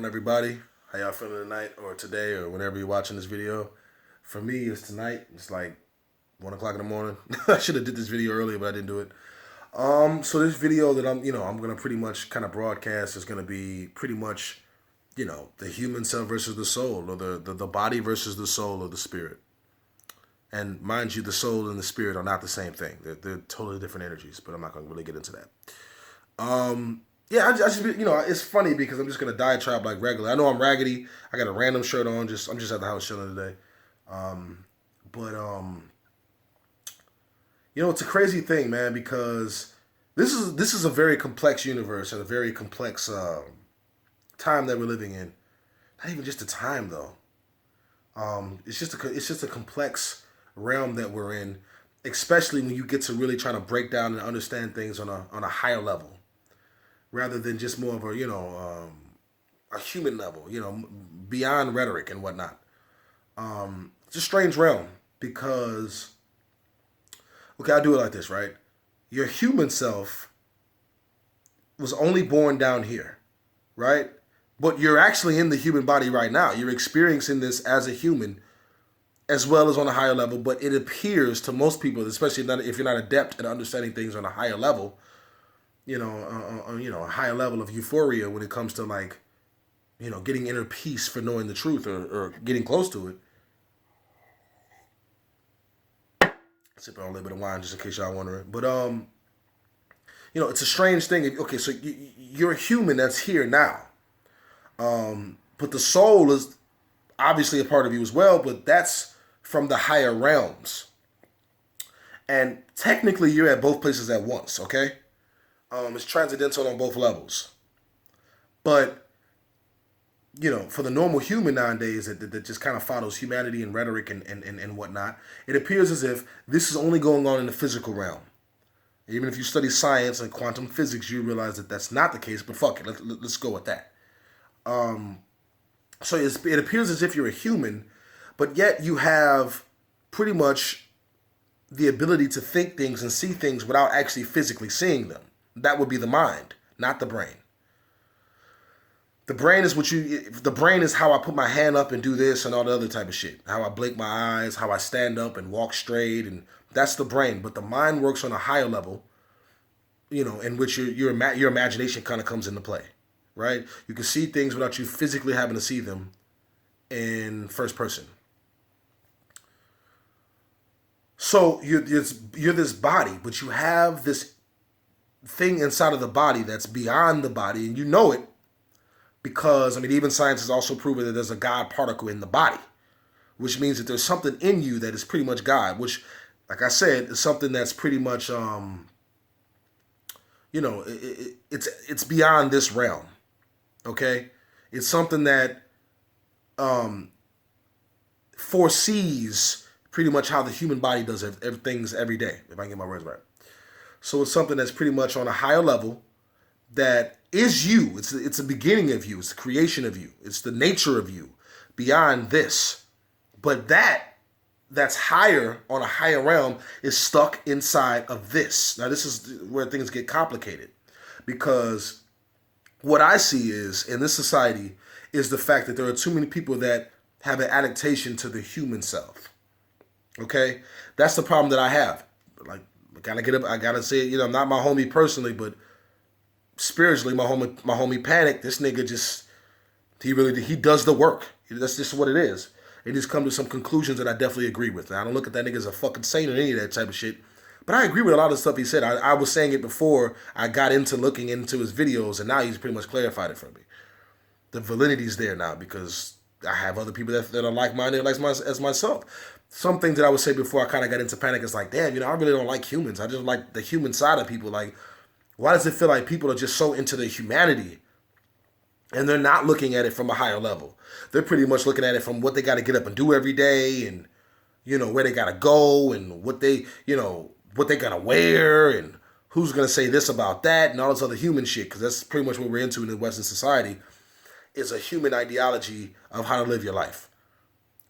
Everybody, how y'all feeling tonight or today or whenever you're watching this video? For me, it's tonight. It's like 1 o'clock in the morning. I should have did this video earlier, but I didn't do it. So this video that I'm gonna pretty much kind of broadcast is gonna be pretty much, the human self versus the soul, or the body versus the soul or the spirit. And mind you, the soul and the spirit are not the same thing. They're totally different energies, but I'm not gonna really get into that. Yeah, I just it's funny because I'm just gonna diatribe like regular. I know I'm raggedy. I got a random shirt on. I'm just at the house chilling today. But it's a crazy thing, man, because this is a very complex universe and a very complex time that we're living in. Not even just a time though. It's just a complex realm that we're in, especially when you get to really trying to break down and understand things on a higher level, rather than just more of a human level, beyond rhetoric and whatnot. It's a strange realm because, okay, I'll do it like this, right? Your human self was only born down here, right? But you're actually in the human body right now. You're experiencing this as a human as well as on a higher level, but it appears to most people, especially if you're not adept at understanding things on a higher level, a higher level of euphoria when it comes to like, getting inner peace for knowing the truth or getting close to it. Sipping on a little bit of wine just in case y'all wondering. But it's a strange thing. Okay, so you're a human that's here now, but the soul is obviously a part of you as well. But that's from the higher realms, and technically you're at both places at once. Okay, it's transcendental on both levels, but for the normal human nowadays that just kind of follows humanity and rhetoric and whatnot, it appears as if this is only going on in the physical realm. Even if you study science and quantum physics, you realize that that's not the case, but fuck it, let's go with that. So it appears as if you're a human, but yet you have pretty much the ability to think things and see things without actually physically seeing them. That would be the mind, not the brain. The brain is how I put my hand up and do this and all the other type of shit. How I blink my eyes, how I stand up and walk straight, and that's the brain. But the mind works on a higher level, in which your imagination kind of comes into play, right? You can see things without you physically having to see them in first person. So you're this body, but you have this thing inside of the body that's beyond the body, and you know it because, even science has also proven that there's a God particle in the body, which means that there's something in you that is pretty much God, which, like I said, is something that's pretty much, it's beyond this realm, okay? It's something that foresees pretty much how the human body does things every day, if I can get my words right. So it's something that's pretty much on a higher level that is you. It's the beginning of you. It's the creation of you. It's the nature of you beyond this. But that's higher on a higher realm is stuck inside of this. Now this is where things get complicated, because what I see is in this society is the fact that there are too many people that have an adaptation to the human self. Okay? That's the problem that I have. Like, I gotta get up, I gotta say it, not my homie personally, but spiritually, my homie Panic, this nigga he does the work. That's just what it is. And he's come to some conclusions that I definitely agree with. Now, I don't look at that nigga as a fucking saint or any of that type of shit, but I agree with a lot of the stuff he said. I was saying it before I got into looking into his videos, and now he's pretty much clarified it for me. The validity's there now because I have other people that are like-minded as myself. Some things that I would say before I kind of got into Panic is like, damn, I really don't like humans. I just like the human side of people. Like, why does it feel like people are just so into the humanity and they're not looking at it from a higher level? They're pretty much looking at it from what they got to get up and do every day, and where they got to go, and what they got to wear, and who's going to say this about that, and all this other human shit, because that's pretty much what we're into in the Western society, is a human ideology of how to live your life.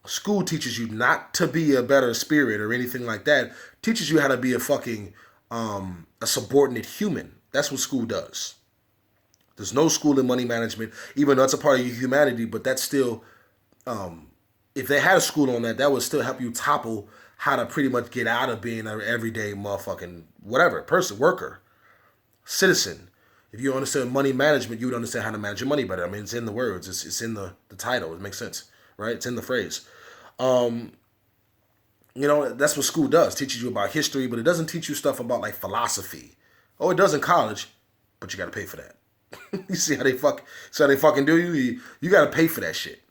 School teaches you not to be a better spirit or anything like that. Teaches you how to be a fucking a subordinate human. That's what school does. There's no school in money management, even though it's a part of your humanity, but that's still, if they had a school on that, that would still help you topple how to pretty much get out of being an everyday motherfucking whatever person, worker, citizen. If you understand money management, you would understand how to manage your money better. I mean, it's in the words, it's in the title. It makes sense, right? It's in the phrase. That's what school does. Teaches you about history, but it doesn't teach you stuff about like philosophy. Oh, it does in college, but you got to pay for that. You see how they fucking do you? You got to pay for that shit.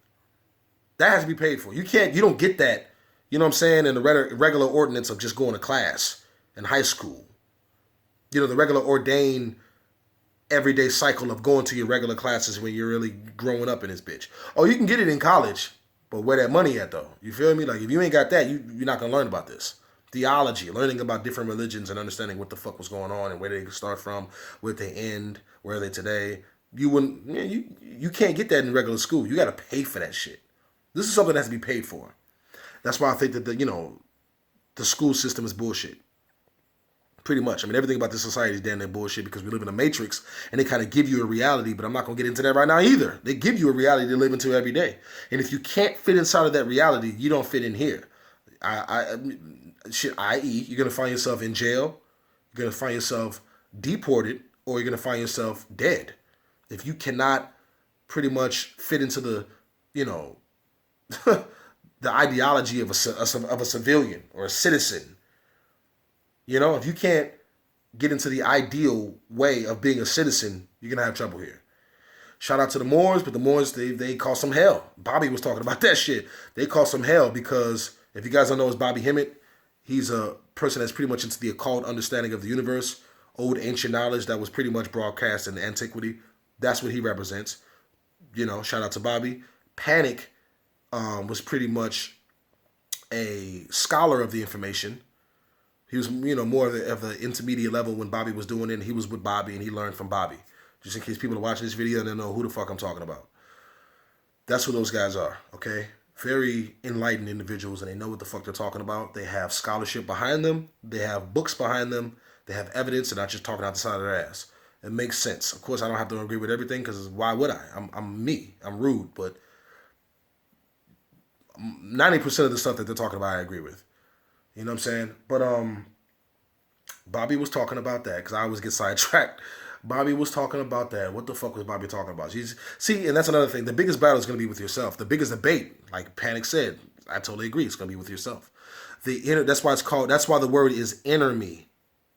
That has to be paid for. You don't get that, you know what I'm saying, in the regular ordinance of just going to class in high school. The regular ordained everyday cycle of going to your regular classes when you're really growing up in this bitch. Oh, you can get it in college, but where that money at though? You feel me? Like if you ain't got that, you're not gonna learn about this. Theology, learning about different religions and understanding what the fuck was going on and where they start from, where they end, where are they today. You can't get that in regular school. You gotta pay for that shit. This is something that has to be paid for. That's why I think that the school system is bullshit. Pretty much. I mean, everything about this society is damn near bullshit because we live in a matrix and they kind of give you a reality, but I'm not going to get into that right now either. They give you a reality to live into every day. And if you can't fit inside of that reality, you don't fit in here. I.e., you're going to find yourself in jail, you're going to find yourself deported, or you're going to find yourself dead. If you cannot pretty much fit into the, the ideology of a civilian or a citizen. If you can't get into the ideal way of being a citizen, you're going to have trouble here. Shout out to the Moors, but the Moors, they cause some hell. Bobby was talking about that shit. They cause some hell because, if you guys don't know, it's Bobby Hemmett. He's a person that's pretty much into the occult understanding of the universe, old ancient knowledge that was pretty much broadcast in antiquity. That's what he represents. Shout out to Bobby. Panic was pretty much a scholar of the information. He was, more of the intermediate level when Bobby was doing it. And he was with Bobby and he learned from Bobby. Just in case people are watching this video and they know who the fuck I'm talking about. That's who those guys are, okay? Very enlightened individuals and they know what the fuck they're talking about. They have scholarship behind them. They have books behind them. They have evidence and not just talking out the side of their ass. It makes sense. Of course, I don't have to agree with everything because why would I? I'm me. I'm rude, but 90% of the stuff that they're talking about, I agree with. You know what I'm saying? But Bobby was talking about that because I always get sidetracked. Bobby was talking about that. What the fuck was Bobby talking about? See, and that's another thing. The biggest battle is going to be with yourself. The biggest debate, like Panic said, I totally agree. It's going to be with yourself. That's why it's called. That's why the word is enemy,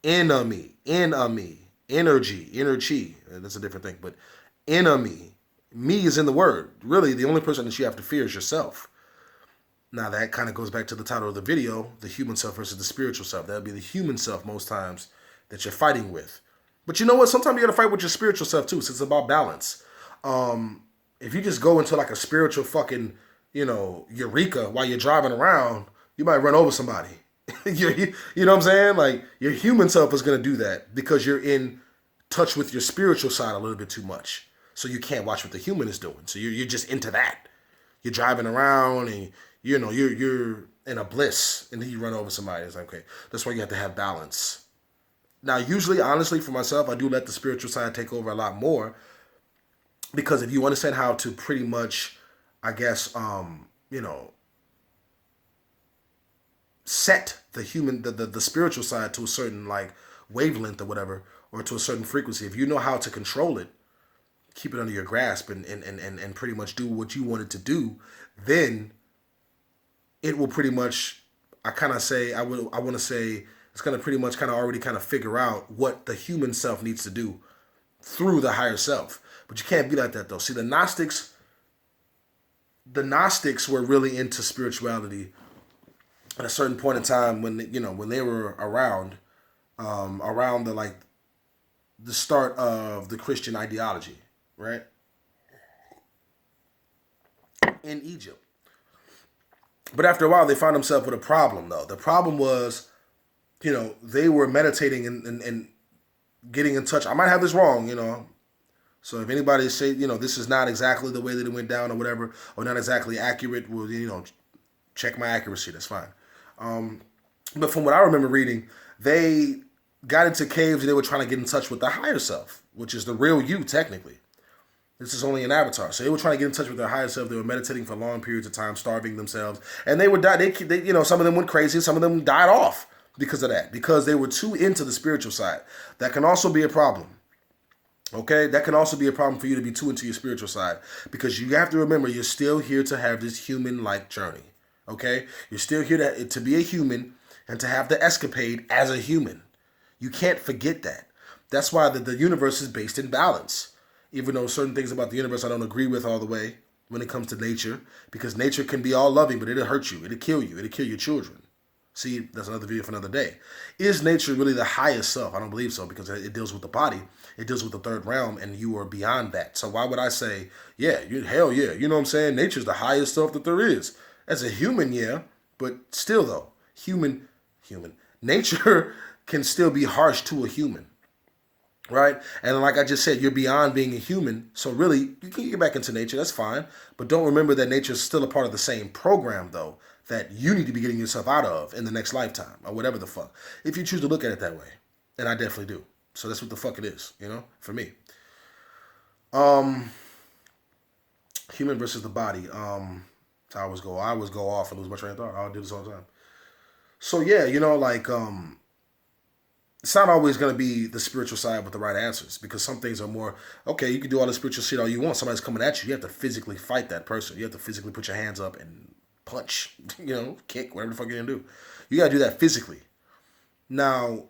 energy. That's a different thing. But enemy, me is in the word. Really, the only person that you have to fear is yourself. Now that kind of goes back to the title of the video, the human self versus the spiritual self. That would be the human self most times that you're fighting with. But you know what? Sometimes you got to fight with your spiritual self too. So it's about balance. If you just go into like a spiritual fucking, eureka while you're driving around, you might run over somebody. You know what I'm saying? Like your human self is going to do that because you're in touch with your spiritual side a little bit too much. So you can't watch what the human is doing. So you're just into that. You're driving around and you're in a bliss and then you run over somebody. It's like, okay, that's why you have to have balance. Now, usually, honestly, for myself, I do let the spiritual side take over a lot more because if you understand how to pretty much, I guess, set the spiritual side to a certain like wavelength or whatever, or to a certain frequency, if you know how to control it, keep it under your grasp and pretty much do what you want it to do, then it will pretty much, I want to say it's going to pretty much kind of already kind of figure out what the human self needs to do through the higher self. But you can't be like that though. See, the Gnostics were really into spirituality at a certain point in time when they were around the start of the Christian ideology, right? In Egypt. But after a while, they found themselves with a problem, though. The problem was, they were meditating and getting in touch. I might have this wrong, So if anybody say, this is not exactly the way that it went down or whatever, or not exactly accurate, well, check my accuracy. That's fine. But from what I remember reading, they got into caves and they were trying to get in touch with the higher self, which is the real you, technically. This is only an avatar. So they were trying to get in touch with their higher self. They were meditating for long periods of time, starving themselves. And they would die. They some of them went crazy. Some of them died off because of that, because they were too into the spiritual side. That can also be a problem. Okay, that can also be a problem for you to be too into your spiritual side, because you have to remember you're still here to have this human-like journey. Okay, you're still here to be a human and to have the escapade as a human. You can't forget that. That's why the universe is based in balance. Even though certain things about the universe I don't agree with all the way when it comes to nature, because nature can be all loving, but it'll hurt you, it'll kill you, it'll kill your children. See, that's another video for another day. Is nature really the highest self? I don't believe so, because it deals with the body. It deals with the third realm, and you are beyond that. So why would I say, yeah, hell yeah, you know what I'm saying? Nature's the highest self that there is. As a human, yeah, but still though, human, nature can still be harsh to a human, right? And like I just said, you're beyond being a human. So really, you can get back into nature, that's fine. But don't remember that nature is still a part of the same program, though, that you need to be getting yourself out of in the next lifetime, or whatever the fuck, if you choose to look at it that way. And I definitely do. So that's what the fuck it is, for me. Human versus the body. I always go off and lose my train of thought. I'll do this all the time. So yeah, it's not always going to be the spiritual side with the right answers, because some things are more, okay, you can do all the spiritual shit all you want. Somebody's coming at you. You have to physically fight that person. You have to physically put your hands up and punch, kick, whatever the fuck you're going to do. You got to do that physically. Now,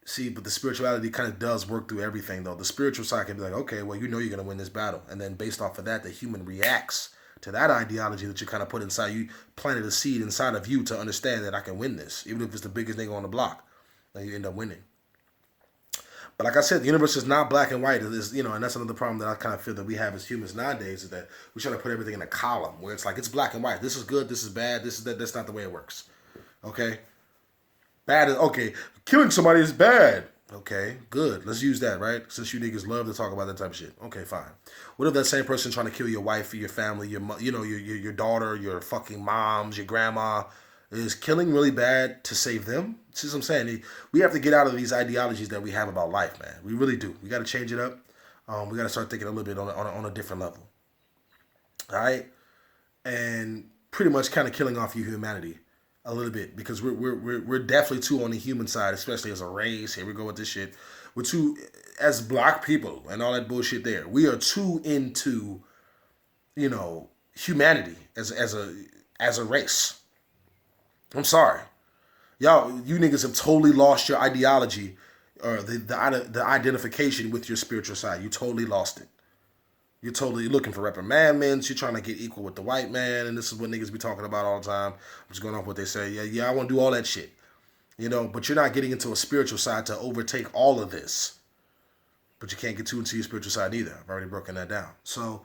see, but the spirituality kind of does work through everything, though. The spiritual side can be like, okay, well, you're going to win this battle. And then based off of that, the human reacts to that ideology that you kind of put inside. You planted a seed inside of you to understand that I can win this, even if it's the biggest nigga on the block. And you end up winning. But like I said, the universe is not black and white. It is, and that's another problem that I kind of feel that we have as humans nowadays, is that we're trying to put everything in a column where it's like, it's black and white. This is good, this is bad, this is that. That's not the way it works. Okay? Bad is, okay, killing somebody is bad. Okay, good. Let's use that, right? Since you niggas love to talk about that type of shit. Okay, fine. What if that same person trying to kill your wife, your family, your daughter, your fucking moms, your grandma, is killing really bad to save them? See what I'm saying? We have to get out of these ideologies that we have about life, man. We really do. We got to change it up. We got to start thinking a little bit on a different level. All right? And pretty much kind of killing off your humanity a little bit, because we're definitely too on the human side, especially as a race. Here we go with this shit. We're too, as black people and all that bullshit there. We are too into, humanity as a race. I'm sorry. Y'all, you niggas have totally lost your ideology, or the identification with your spiritual side. You totally lost it. You're totally looking for reprimandments. You're trying to get equal with the white man, and this is what niggas be talking about all the time. I'm just going off what they say. Yeah, I want to do all that shit. But you're not getting into a spiritual side to overtake all of this. But you can't get too into your spiritual side either. I've already broken that down. So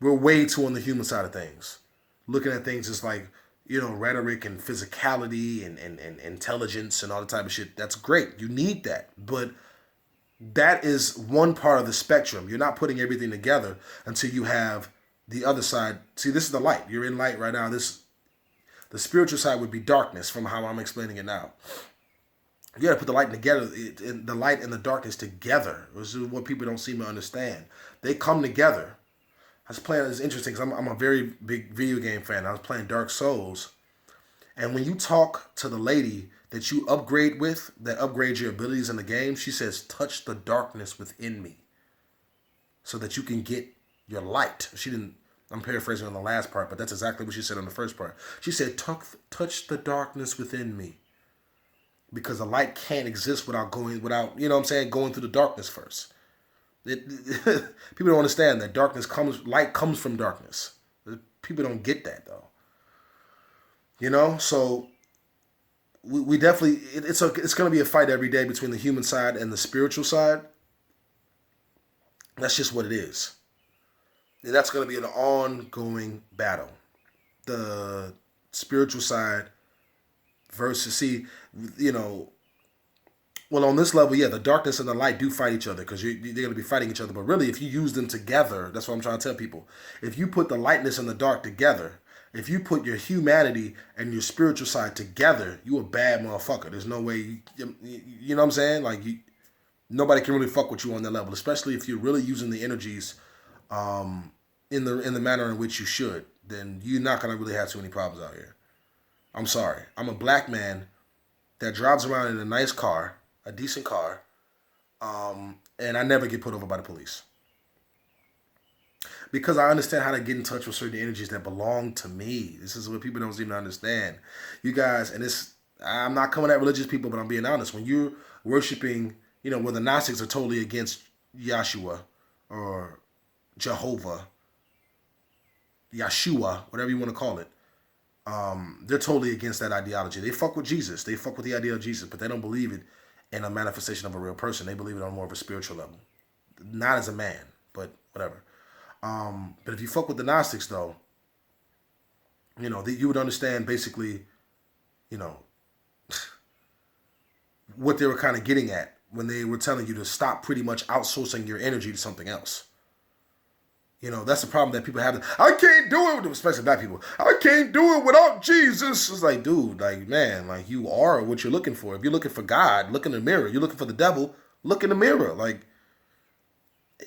we're way too on the human side of things. Looking at things as like, rhetoric and physicality and intelligence and all the type of shit. That's great. You need that. But that is one part of the spectrum. You're not putting everything together until you have the other side. See, this is the light. You're in light right now. The spiritual side would be darkness from how I'm explaining it now. You got to put the light together, the light and the darkness together. This is what people don't seem to understand. They come together. I was playing, it's interesting because I'm a very big video game fan. I was playing Dark Souls. And when you talk to the lady that you upgrade with, that upgrades your abilities in the game, she says, touch the darkness within me so that you can get your light. I'm paraphrasing on the last part, but that's exactly what she said on the first part. She said, touch the darkness within me, because the light can't exist without going through the darkness first. People don't understand that light comes from darkness. People don't get that though. So we definitely, it's going to be a fight every day between the human side and the spiritual side. That's just what it is. And that's going to be an ongoing battle. The spiritual side versus, well, on this level, yeah, the darkness and the light do fight each other, because they're going to be fighting each other. But really, if you use them together, that's what I'm trying to tell people. If you put the lightness and the dark together, If you put your humanity and your spiritual side together, you a bad motherfucker. There's no way, you know what I'm saying? Like, nobody can really fuck with you on that level, especially if you're really using the energies in the manner in which you should. Then you're not gonna really have too many problems out here. I'm sorry. I'm a black man that drives around in a nice car, a decent car, and I never get put over by the police because I understand how to get in touch with certain energies that belong to me. This is what people don't seem to understand. You guys, and this, I'm not coming at religious people, but I'm being honest. When you're worshiping, where the Gnostics are totally against Yahshua or Jehovah, Yeshua, whatever you want to call it, they're totally against that ideology. They fuck with Jesus. They fuck with the idea of Jesus, but they don't believe it in a manifestation of a real person. They believe it on more of a spiritual level. Not as a man, but whatever. But if you fuck with the Gnostics, though, you would understand basically, what they were kind of getting at when they were telling you to stop pretty much outsourcing your energy to something else. That's the problem that people have. I can't do it, especially black people. I can't do it without Jesus. It's like, dude, like, man, like, you are what you're looking for. If you're looking for God, look in the mirror. You're looking for the devil, look in the mirror. Like,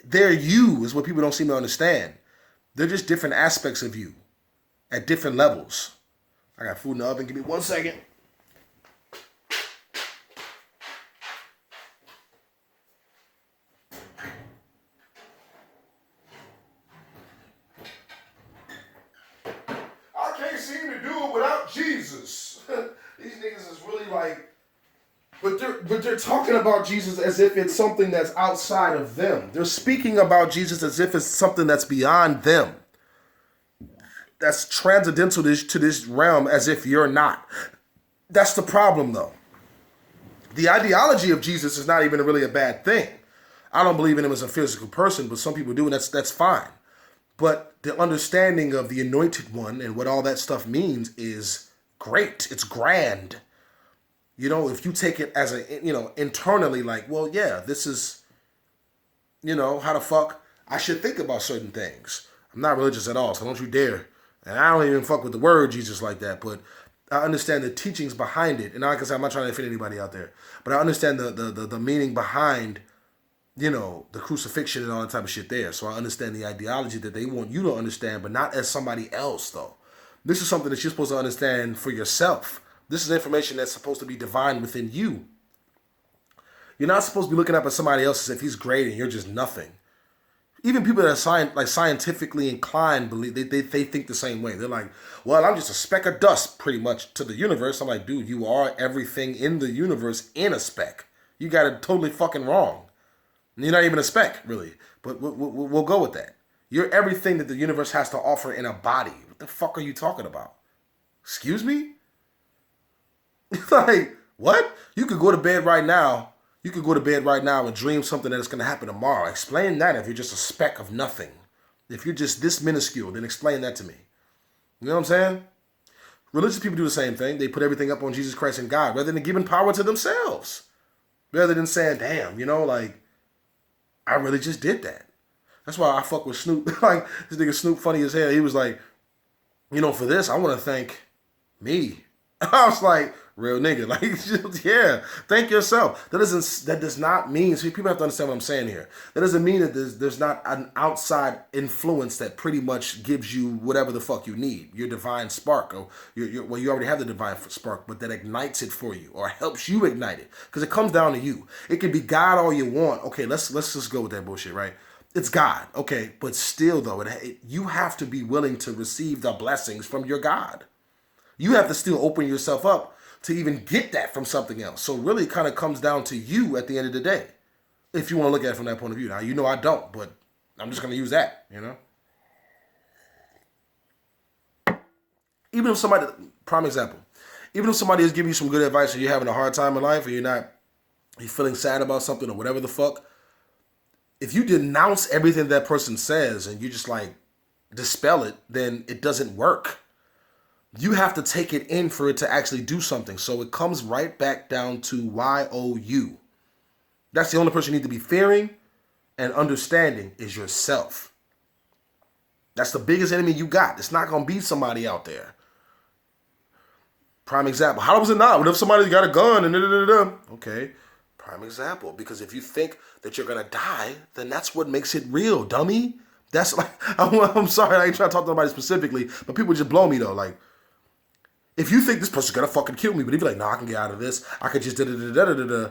they're you is what people don't seem to understand. They're just different aspects of you at different levels. I got food in the oven. Give me 1 second. I can't seem to do it without Jesus. These niggas is really like, but they're talking about Jesus as if it's something that's outside of them. They're speaking about Jesus as if it's something that's beyond them. That's transcendental to this realm, as if you're not. That's the problem, though. The ideology of Jesus is not even really a bad thing. I don't believe in him as a physical person, but some people do, and that's fine. But the understanding of the anointed one and what all that stuff means is great. It's grand. If you take it as internally, like, well, yeah, this is, how the fuck I should think about certain things. I'm not religious at all, so don't you dare. And I don't even fuck with the word Jesus like that, but I understand the teachings behind it. And like I said, I'm not trying to offend anybody out there, but I understand the meaning behind, the crucifixion and all that type of shit there. So I understand the ideology that they want you to understand, but not as somebody else, though. This is something that you're supposed to understand for yourself. This is information that's supposed to be divine within you. You're not supposed to be looking up at somebody else as if he's great and you're just nothing. Even people that are scientifically inclined believe they think the same way. They're like, well, I'm just a speck of dust pretty much to the universe. I'm like, dude, you are everything in the universe in a speck. You got it totally fucking wrong. You're not even a speck, really. But we'll go with that. You're everything that the universe has to offer in a body. What the fuck are you talking about? Excuse me? Like, what? You could go to bed right now. You could go to bed right now and dream something that's going to happen tomorrow. Explain that if you're just a speck of nothing. If you're just this minuscule, then explain that to me. You know what I'm saying? Religious people do the same thing. They put everything up on Jesus Christ and God rather than giving power to themselves. Rather than saying, damn, like, I really just did that. That's why I fuck with Snoop. Like, this nigga Snoop funny as hell. He was like, for this, I want to thank me. I was like, real nigga. Like, yeah, thank yourself. That does not mean, so people have to understand what I'm saying here. That doesn't mean that there's not an outside influence that pretty much gives you whatever the fuck you need. Your divine spark. Or you already have the divine spark, but that ignites it for you or helps you ignite it. Because it comes down to you. It can be God all you want. Okay, let's just go with that bullshit, right? It's God. Okay, but still though, you have to be willing to receive the blessings from your God. You have to still open yourself up to even get that from something else. So really it kind of comes down to you at the end of the day. If you want to look at it from that point of view. Now, I don't, but I'm just going to use that, Even if somebody, prime example, even if somebody is giving you some good advice and you're having a hard time in life or you're feeling sad about something or whatever the fuck, if you denounce everything that person says and you just like dispel it, then it doesn't work. You have to take it in for it to actually do something. So it comes right back down to YOU. That's the only person you need to be fearing and understanding is yourself. That's the biggest enemy you got. It's not going to be somebody out there. Prime example. How was it not? What if somebody's got a gun and da-da-da-da? Okay. Prime example. Because if you think that you're going to die, then that's what makes it real, dummy. That's like, I'm sorry, I ain't trying to talk to nobody specifically, but people just blow me though. Like, if you think this person's going to fucking kill me, but if you're like, nah, I can get out of this, I could just da-da-da-da-da-da,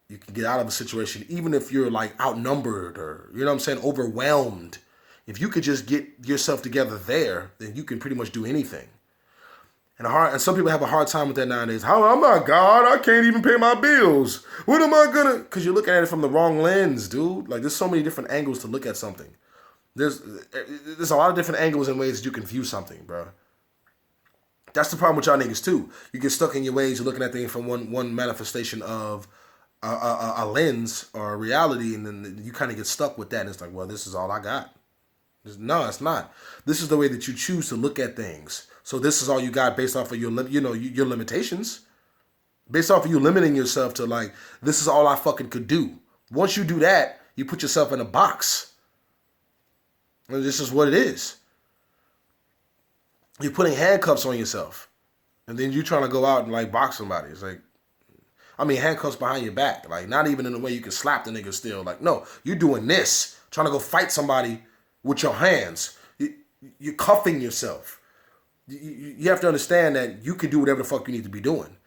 you can get out of a situation, even if you're like outnumbered or, you know what I'm saying, overwhelmed. If you could just get yourself together there, then you can pretty much do anything. And some people have a hard time with that nowadays. How, I'm not God. I can't even pay my bills. What am I gonna? Because you're looking at it from the wrong lens, dude. Like, there's so many different angles to look at something. There's a lot of different angles and ways that you can view something, bro. That's the problem with y'all niggas too. You get stuck in your ways. You're looking at things from one manifestation of a lens or a reality, and then you kind of get stuck with that. And it's like, well, this is all I got. No, it's not. This is the way that you choose to look at things. So this is all you got based off of your limitations. Based off of you limiting yourself to like, this is all I fucking could do. Once you do that, you put yourself in a box. And this is what it is. You're putting handcuffs on yourself. And then you're trying to go out and like box somebody. It's like, I mean, handcuffs behind your back. Like, not even in a way you can slap the nigga still. Like, no, you're doing this. Trying to go fight somebody with your hands. You're cuffing yourself. You have to understand that you can do whatever the fuck you need to be doing.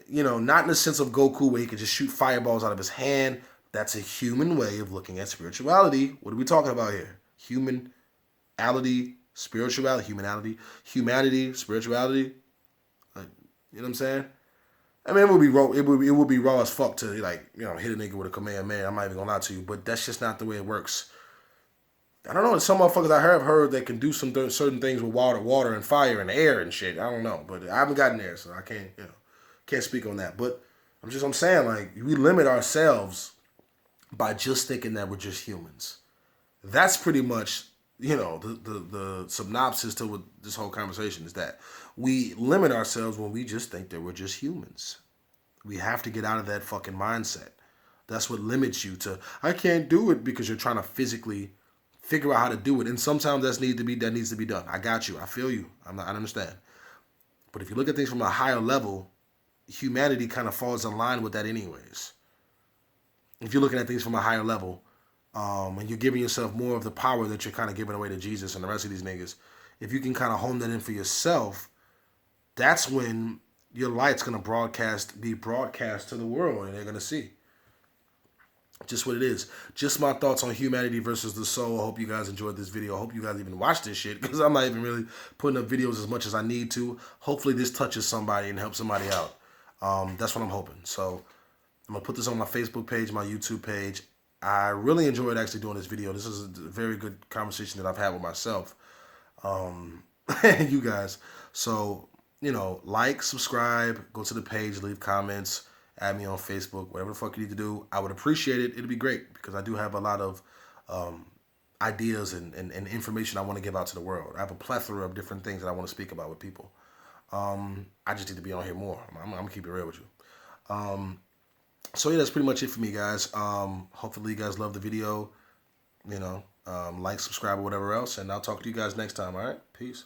You know, not in the sense of Goku where he can just shoot fireballs out of his hand. That's a human way of looking at spirituality. What are we talking about here? Humanality, spirituality, humanity, spirituality. Like, you know what I'm saying? I mean, it would be raw. It would be raw as fuck to like, you know, hit a nigga with a command man. I'm not even gonna lie to you, but that's just not the way it works. I don't know. Some motherfuckers I have heard that can do some certain things with water and fire and air and shit. I don't know, but I haven't gotten there, so I can't speak on that. But I'm saying, like, we limit ourselves by just thinking that we're just humans. That's pretty much, you know, the synopsis to what this whole conversation is, that we limit ourselves when we just think that we're just humans. We have to get out of that fucking mindset. That's what limits you to, I can't do it, because you're trying to physically figure out how to do it. And sometimes that needs to be done. I got you. I feel you. I understand. But if you look at things from a higher level, humanity kind of falls in line with that anyways. If you're looking at things from a higher level, and you're giving yourself more of the power that you're kind of giving away to Jesus and the rest of these niggas, if you can kind of hone that in for yourself, that's when your light's going to be broadcast to the world, and they're going to see. Just what it is. Just my thoughts on humanity versus the soul. I hope you guys enjoyed this video. I hope you guys even watched this shit, because I'm not even really putting up videos as much as I need to. Hopefully this touches somebody and helps somebody out. That's what I'm hoping. So I'm going to put this on my Facebook page, my YouTube page. I really enjoyed actually doing this video. This is a very good conversation that I've had with myself and you guys. So, you know, like, subscribe, go to the page, leave comments, add me on Facebook, whatever the fuck you need to do. I would appreciate it. It'd be great, because I do have a lot of ideas and information I want to give out to the world. I have a plethora of different things that I want to speak about with people. I just need to be on here more. I'm going to keep it real with you. So yeah, that's pretty much it for me, guys. Hopefully you guys love the video. You know, like, subscribe, or whatever else. And I'll talk to you guys next time, all right? Peace.